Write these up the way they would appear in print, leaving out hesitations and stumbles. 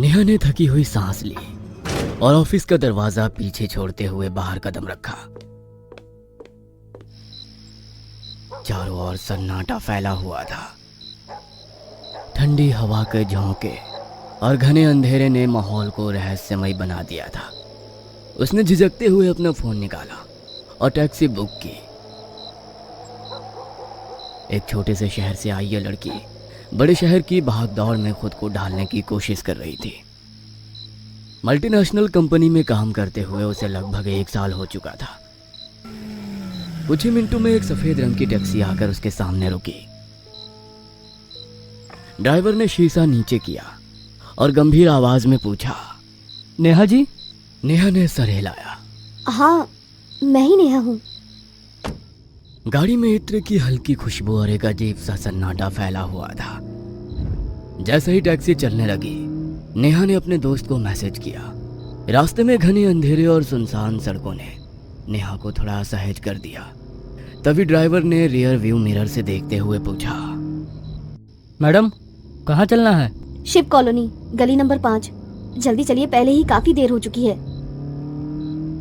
नेहा ने थकी हुई सांस ली और ऑफिस का दरवाजा पीछे छोड़ते हुए बाहर कदम रखा। चारों ओर सन्नाटा फैला हुआ था। ठंडी हवा के झोंके और घने अंधेरे ने माहौल को रहस्यमय बना दिया था। उसने झिझकते हुए अपना फोन निकाला और टैक्सी बुक की। एक छोटे से शहर से आई यह लड़की बड़े शहर की भागदौड़ में खुद को ढालने की कोशिश कर रही थी। मल्टीनेशनल कंपनी में काम करते हुए उसे लगभग 1 साल हो चुका था। कुछ ही मिनटों में एक सफेद रंग की टैक्सी आकर उसके सामने रुकी। ड्राइवर ने शीशा नीचे किया और गंभीर आवाज में पूछा, नेहा जी? नेहा ने सर हिलाया। हाँ, मैं ही नेहा हूँ। गाड़ी में इत्र की हल्की खुशबू और एक अजीब सा सन्नाटा फैला हुआ था। जैसे ही टैक्सी चलने लगी, नेहा ने अपने दोस्त को मैसेज किया। रास्ते में घने अंधेरे और सुनसान सड़कों ने नेहा को थोड़ा असहज कर दिया। तभी ड्राइवर ने रियर व्यू मिरर से देखते हुए पूछा, मैडम कहाँ चलना है? शिव कॉलोनी, गली नंबर 5। जल्दी चलिए, पहले ही काफी देर हो चुकी है।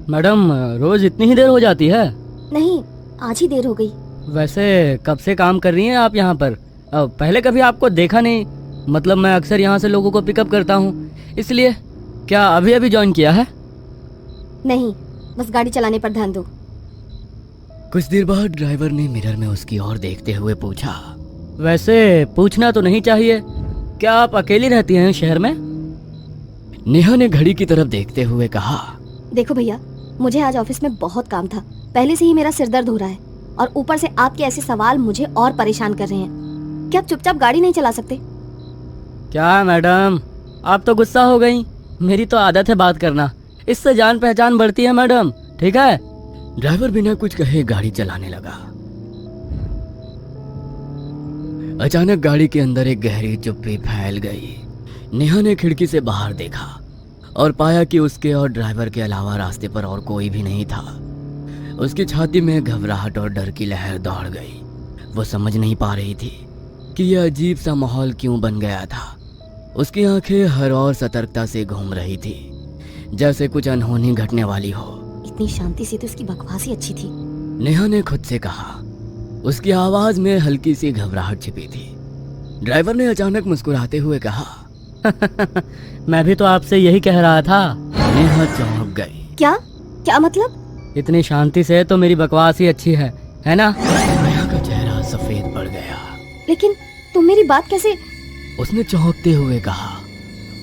मैडम रोज इतनी ही देर हो जाती है? नहीं, आज ही देर हो गई। वैसे कब से काम कर रही हैं आप यहाँ पर? पहले कभी आपको देखा नहीं। मतलब मैं अक्सर यहाँ से लोगों को पिकअप करता हूँ, इसलिए। क्या अभी अभी ज्वाइन किया है? नहीं, बस गाड़ी चलाने पर ध्यान दो। कुछ देर बाद ड्राइवर ने मिरर में उसकी ओर देखते हुए पूछा, वैसे पूछना तो नहीं चाहिए, क्या आप अकेली रहती हैं शहर में? नेहा ने घड़ी की तरफ देखते हुए कहा, देखो भैया, मुझे आज ऑफिस में बहुत काम था। पहले से ही मेरा सिर दर्द हो रहा है और ऊपर से आपके ऐसे सवाल मुझे और परेशान कर रहे हैं। क्या आप चुपचाप गाड़ी नहीं चला सकते? क्या मैडम, आप तो गुस्सा हो गई? मेरी तो आदत है बात करना, इससे जान पहचान बढ़ती है मैडम, ठीक है? ड्राइवर बिना कुछ कहे गाड़ी चलाने लगा। अचानक गाड़ी के अंदर एक गहरी चुप्पी फैल गई। नेहा ने खिड़की से बाहर देखा और पाया कि उसके और ड्राइवर के अलावा रास्ते पर और कोई भी नहीं था। उसकी छाती में घबराहट और डर की लहर दौड़ गई। वो समझ नहीं पा रही थी कि यह अजीब सा माहौल क्यों बन गया था। उसकी आंखें हर ओर सतर्कता से घूम रही थी, जैसे कुछ अनहोनी घटने वाली हो। इतनी शांति से तो इसकी बकवास ही अच्छी थी, नेहा ने खुद से कहा। उसकी आवाज में हल्की सी घबराहट छिपी थी। ड्राइवर ने अचानक मुस्कुराते हुए कहा, मैं भी तो आपसे यही कह रहा था। नेहा चौंक गई। क्या? क्या मतलब? इतनी शांति से तो मेरी बकवास ही अच्छी है ना? नेहा का चेहरा सफेद पड़ गया। लेकिन तुम मेरी बात कैसे? उसने चौंकते हुए कहा।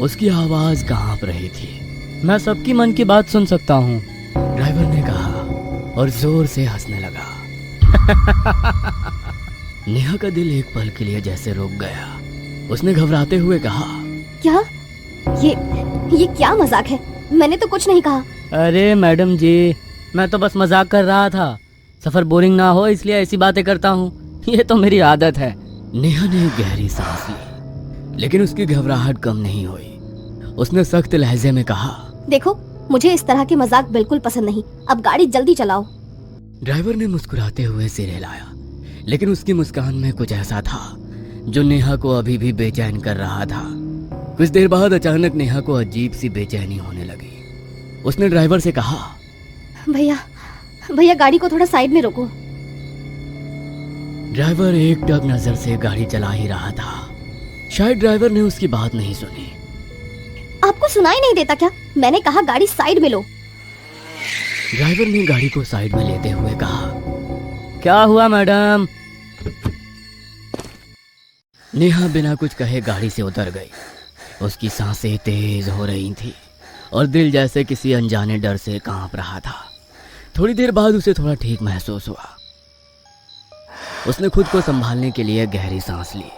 उसकी आवाज कांप रही थी। मैं सबकी मन की बात सुन सकता हूँ, ड्राइवर ने कहा और जोर से हंसने लगा। नेहा का दिल एक पल के लिए जैसे रुक गया। उसने घबराते हुए कहा, क्या? ये क्या मजाक है? मैंने तो कुछ नहीं कहा। अरे मैडम जी, मैं तो बस मजाक कर रहा था। सफर बोरिंग ना हो इसलिए ऐसी बातें करता हूँ, ये तो मेरी आदत है। नेहा ने गहरी सांस ली, लेकिन उसकी घबराहट कम नहीं हुई। उसने सख्त लहजे में कहा, देखो, मुझे इस तरह के मजाक बिल्कुल पसंद नहीं। अब गाड़ी जल्दी चलाओ। ड्राइवर ने मुस्कुराते हुए सिर हिलाया, लेकिन उसकी मुस्कान में कुछ ऐसा था जो नेहा को अभी भी बेचैन कर रहा था। कुछ देर बाद अचानक नेहा को अजीब सी बेचैनी होने लगी। उसने ड्राइवर से कहा, भैया गाड़ी को थोड़ा साइड में रोको। ड्राइवर एकटक नजर से गाड़ी चला ही रहा था। शायद ड्राइवर ने उसकी बात नहीं सुनी। आपको सुनाई नहीं देता क्या? मैंने कहा गाड़ी साइड में लो। ड्राइवर ने गाड़ी को साइड में लेते हुए कहा, क्या हुआ मैडम? नेहा बिना कुछ कहे गाड़ी से उतर गई। उसकी सांसें तेज हो रही थी और दिल जैसे किसी अनजाने डर से कांप रहा था। थोड़ी देर बाद उसे थोड़ा ठीक महसूस हुआ। उसने खुद को संभालने के लिए गहरी सांस ली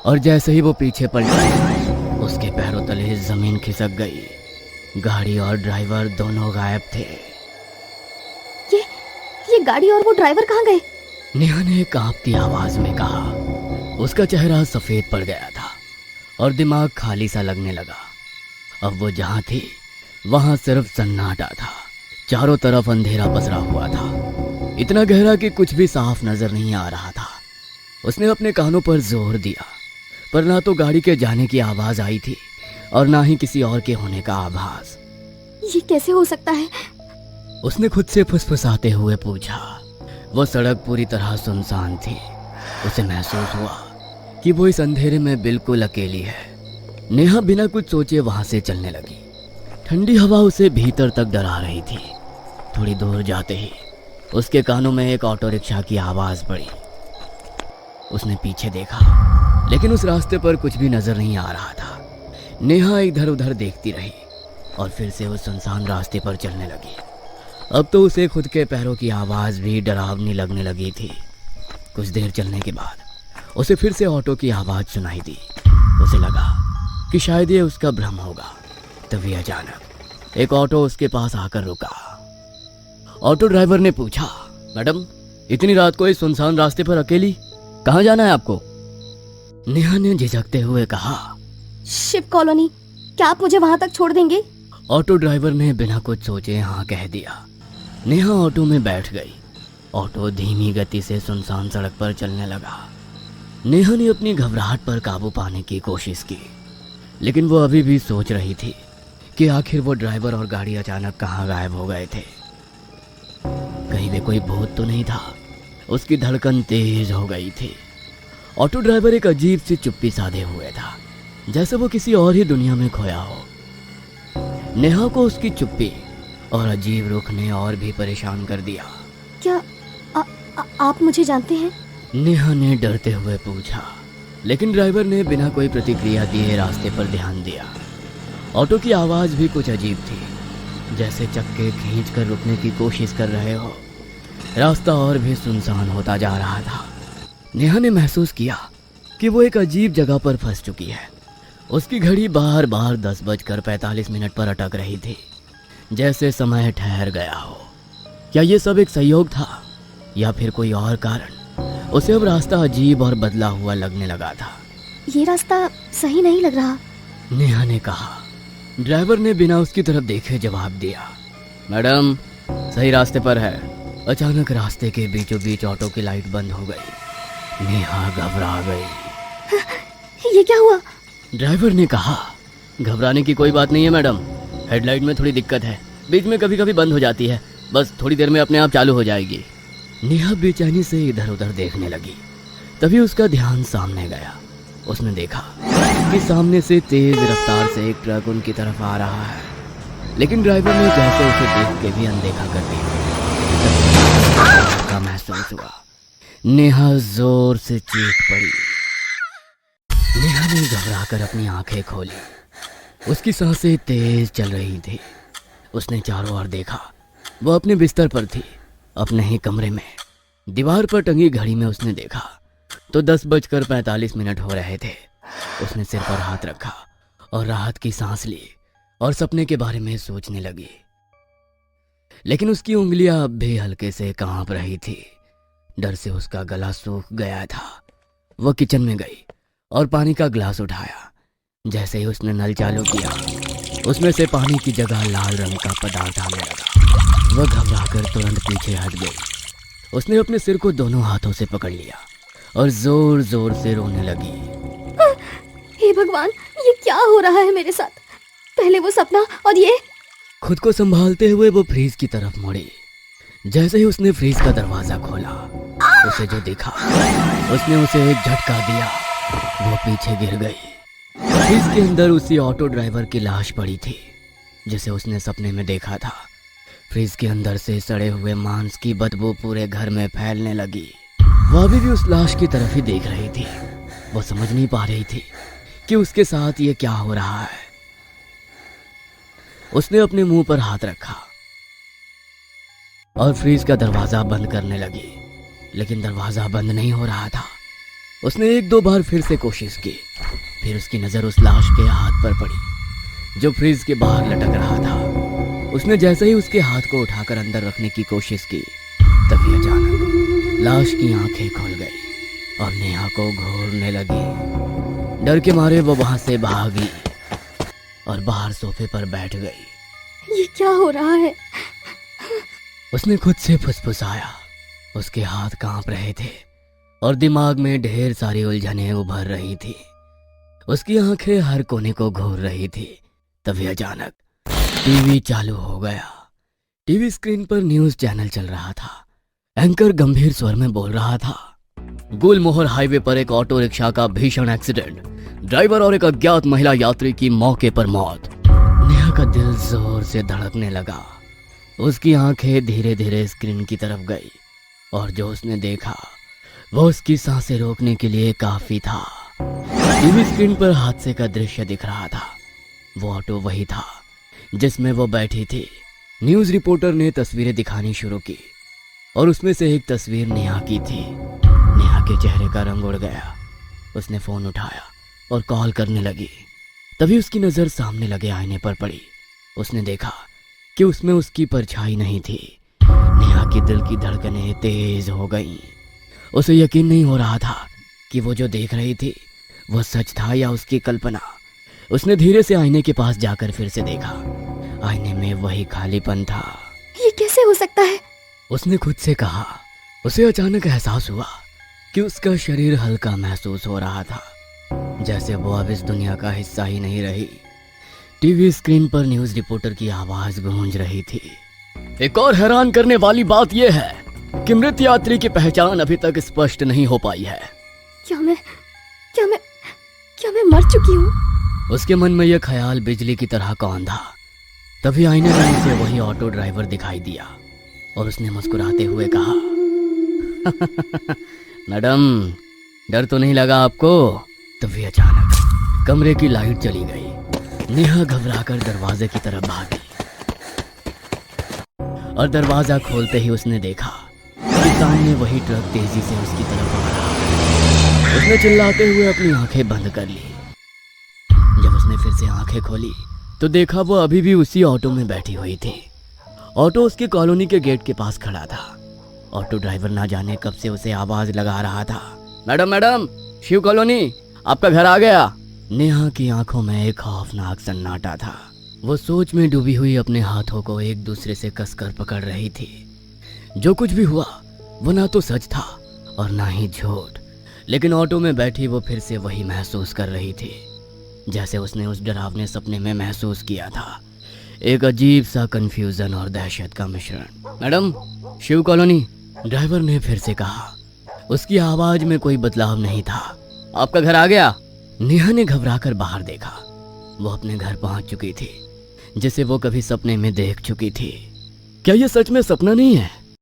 और जैसे ही वो पीछे पलटा, उसके पैरों तले जमीन खिसक गई। गाड़ी और ड्राइवर दोनों गायब थे। ये गाड़ी और वो ड्राइवर कहाँ गए? नेहा ने कांपती आवाज में कहा। उसका चेहरा सफेद पड़ गया था और दिमाग खाली सा लगने लगा। अब वो जहां थी वहां सिर्फ सन्नाटा था। चारों तरफ अंधेरा पसरा हुआ था, इतना गहरा कि कुछ भी साफ नजर नहीं आ रहा था। उसने अपने कानों पर जोर दिया, पर ना तो गाड़ी के जाने की आवाज आई थी और ना ही किसी और के होने का आभास। ये कैसे हो सकता है? उसने खुद से फुसफुसाते हुए पूछा। वो सड़क पूरी तरह सुनसान थी। उसे महसूस हुआ कि वो इस अंधेरे में बिल्कुल अकेली है। नेहा बिना कुछ सोचे वहां से चलने लगी। ठंडी हवा उसे भीतर तक डरा रही थी। थोड़ी दूर जाते ही उसके कानों में एक ऑटो रिक्शा की आवाज पड़ी। उसने पीछे देखा, लेकिन उस रास्ते पर कुछ भी नजर नहीं आ रहा था। नेहा इधर उधर देखती रही और फिर से उस सुनसान रास्ते पर चलने लगी। अब तो उसे खुद के पैरों की आवाज भी डरावनी लगने लगी थी। कुछ देर चलने के बाद उसे फिर से ऑटो की आवाज सुनाई दी। उसे लगा कि शायद ये उसका भ्रम होगा। तभी अचानक एक ऑटो उसके पास आकर रुका। ऑटो ड्राइवर ने पूछा, मैडम इतनी रात को इस सुनसान रास्ते पर अकेली, कहाँ जाना है आपको? नेहा ने झिझकते हुए कहा, शिव कॉलोनी। क्या आप मुझे वहां तक छोड़ देंगे? ऑटो ड्राइवर ने बिना कुछ सोचे हाँ कह दिया। नेहा ऑटो में बैठ गई। ऑटो धीमी गति से सुनसान सड़क पर चलने लगा। नेहा ने अपनी घबराहट पर काबू पाने की कोशिश की, लेकिन वो अभी भी सोच रही थी कि आखिर वो ड्राइवर और गाड़ी अचानक कहाँ गायब हो गए थे। कहीं वे कोई भूत तो नहीं था। उसकी धड़कन तेज हो गई थी। ऑटो ड्राइवर एक अजीब सी चुप्पी साधे हुए था, जैसे वो किसी और ही दुनिया में खोया हो। नेहा को उसकी चुप्पी और अजीब रुख ने और भी परेशान कर दिया। क्या आप मुझे जानते हैं? नेहा ने डरते हुए पूछा, लेकिन ड्राइवर ने बिना कोई प्रतिक्रिया दिए रास्ते पर ध्यान दिया। ऑटो की आवाज भी कुछ अजीब थी, जैसे चक्के खींच कर रुकने की कोशिश कर रहे हो। रास्ता और भी सुनसान होता जा रहा था। नेहा ने महसूस किया कि वो एक अजीब जगह पर फंस चुकी है। उसकी घड़ी बार बार 10:45 पर अटक रही थी, जैसे समय ठहर गया हो। क्या ये सब एक संयोग था या फिर कोई और कारण? उसे अब रास्ता अजीब और बदला हुआ लगने लगा था। ये रास्ता सही नहीं लग रहा, नेहा ने कहा। ड्राइवर ने बिना उसकी तरफ देखे जवाब दिया, मैडम सही रास्ते पर है। अचानक रास्ते के बीचों बीच ऑटो की लाइट बंद हो गई। नेहा घबरा गई। ये क्या हुआ? ड्राइवर ने कहा, घबराने की कोई बात नहीं है मैडम, हेडलाइट में थोड़ी दिक्कत है, बीच में कभी कभी बंद हो जाती है, बस थोड़ी देर में अपने आप चालू हो जाएगी। नेहा बेचैनी से इधर उधर देखने लगी। तभी उसका ध्यान सामने गया। उसने देखा कि सामने से तेज रफ्तार से एक ट्रक उनकी तरफ आ रहा है, लेकिन ड्राइवर ने जैसे उसे देख के भी अनदेखा कर दिया। का महसूस हुआ। नेहा जोर से चीख पड़ी। नेहा ने घबराकर अपनी आंखें खोली। उसकी सांसें तेज चल रही थी। उसने चारों ओर देखा। वो अपने बिस्तर पर थी, अपने ही कमरे में। दीवार पर टंगी घड़ी में उसने देखा तो 10:45 हो रहे थे। उसने सिर पर हाथ रखा और राहत की सांस ली और सपने के बारे में सोचने लगी। लेकिन उसकी उंगलियां अब भी हल्के से कांप रही थी। डर से उसका गला सूख गया था। वो किचन में गई और पानी का ग्लास उठाया। जैसे ही उसने नल चालू किया, उसमें से पानी की जगह लाल रंग का पदार्थ आने लगा। वह घबराकर तुरंत पीछे हट गई। उसने अपने सिर को दोनों हाथों से पकड़ लिया और जोर जोर से रोने लगी। हे भगवान, ये क्या हो रहा है मेरे साथ? पहले वो सपना और ये। खुद को संभालते हुए वो फ्रीज की तरफ मुड़ी। जैसे ही उसने फ्रीज का दरवाजा खोला, उसे जो दिखा उसने उसे एक झटका दिया। वो पीछे गिर गई। फ्रीज के अंदर उसी ऑटो ड्राइवर की लाश पड़ी थी, जिसे उसने सपने में देखा था। फ्रीज के अंदर से सड़े हुए मांस की बदबू पूरे घर में फैलने लगी। वह अभी भी उस लाश की तरफ ही देख रही थी। वो समझ नहीं पा रही थी कि उसके साथ ये क्या हो रहा है। उसने अपने मुंह पर हाथ रखा और फ्रीज का दरवाजा बंद करने लगी, लेकिन दरवाजा बंद नहीं हो रहा था। उसने 1-2 बार फिर से कोशिश की। फिर उसकी नजर उस लाश के हाथ पर पड़ी, जो फ्रीज के बाहर लटक रहा था। उसने जैसे ही उसके हाथ को उठाकर अंदर रखने की कोशिश की, तभी अचानक लाश की आंखें खुल गई और नेहा को घूरने लगी। डर के मारे वो वहां से भागी और बाहर सोफे पर बैठ गई। ये क्या हो रहा है? उसने खुद से फुसफुसाया। उसके हाथ कांप रहे थे और दिमाग में ढेर सारी उलझनें उभर रही थी। उसकी आंखें हर कोने को घूर रही थी। तभी अचानक टीवी चालू हो गया। टीवी स्क्रीन पर न्यूज चैनल चल रहा था। एंकर गंभीर स्वर में बोल रहा था, गुलमोहर हाईवे पर एक ऑटो रिक्शा का भीषण एक्सीडेंट, ड्राइवर और एक अज्ञात महिला यात्री की मौके पर मौत। नेहा का दिल जोर से धड़कने लगा। उसकी आंखें धीरे धीरे स्क्रीन की तरफ गई और जो उसने देखा वो उसकी सांसें रोकने के लिए काफी था। टीवी स्क्रीन पर हादसे का दृश्य दिख रहा था। वो ऑटो वही था जिसमें वो बैठी थी। न्यूज रिपोर्टर ने तस्वीरें दिखानी शुरू की और उसमें से एक तस्वीर नेहा की थी। नेहा के चेहरे का रंग उड़ गया। उसने फोन उठाया और कॉल करने लगी। तभी उसकी नजर सामने लगे आईने पर पड़ी। उसने देखा कि उसमें उसकी परछाई नहीं थी। नेहा की दिल की धड़कनें तेज हो गईं। उसे यकीन नहीं हो रहा था कि वो जो देख रही थी वो सच था या उसकी कल्पना। उसने धीरे से आईने के पास जाकर फिर से देखा। आईने में वही खालीपन था। ये कैसे हो सकता है? उसने खुद से कहा। उसे अचानक एहसास हुआ कि उसका शरीर हल्का महसूस हो रहा था, जैसे वो अब इस दुनिया का हिस्सा ही नहीं रही। टीवी स्क्रीन पर न्यूज रिपोर्टर की आवाज गूंज रही थी। एक और हैरान करने वाली बात यह है कि मृत यात्री की पहचान अभी तक स्पष्ट नहीं हो पाई है। क्या मैं मर चुकी हूँ? उसके मन में यह ख्याल बिजली की तरह कौंधा। तभी आईने में उसे वही ऑटो ड्राइवर दिखाई दिया और उसने मुस्कुराते हुए कहा, मैडम, डर तो नहीं लगा आपको? तभी अचानक कमरे की लाइट चली गई। नेहा घबराकर दरवाजे की तरफ भागी और दरवाजा खोलते ही उसने देखा कि सामने वही ट्रक तेजी से उसकी तरफ आ रहा है। उसने चिल्लाते हुए अपनी आंखें बंद कर ली। जब उसने फिर से आंखें खोली तो देखा वो अभी भी उसी ऑटो में बैठी हुई थी। ऑटो उसकी कॉलोनी के गेट के पास खड़ा था। ऑटो ड्राइवर ना जाने कब से उसे आवाज लगा रहा था, मैडम मैडम, शिव कॉलोनी, आपका घर आ गया। नेहा की आंखों में एक खौफनाक सन्नाटा था। वो सोच में डूबी हुई अपने हाथों को एक दूसरे से कसकर पकड़ रही थी। जो कुछ भी हुआ वो ना तो सच था और ना ही झूठ, लेकिन ऑटो में बैठी वो फिर से वही महसूस कर रही थी जैसे उसने उस डरावने सपने में महसूस किया था। एक अजीब सा कंफ्यूजन और दहशत का मिश्रण। मैडम, शिव कॉलोनी, ड्राइवर ने फिर से कहा। उसकी आवाज में कोई बदलाव नहीं था। आपका घर आ गया। नेहा ने घबराकर बाहर देखा। वो अपने घर पहुंच चुकी थी जिसे वो कभी सपने में देख चुकी थी। क्या ये सच में सपना नहीं है?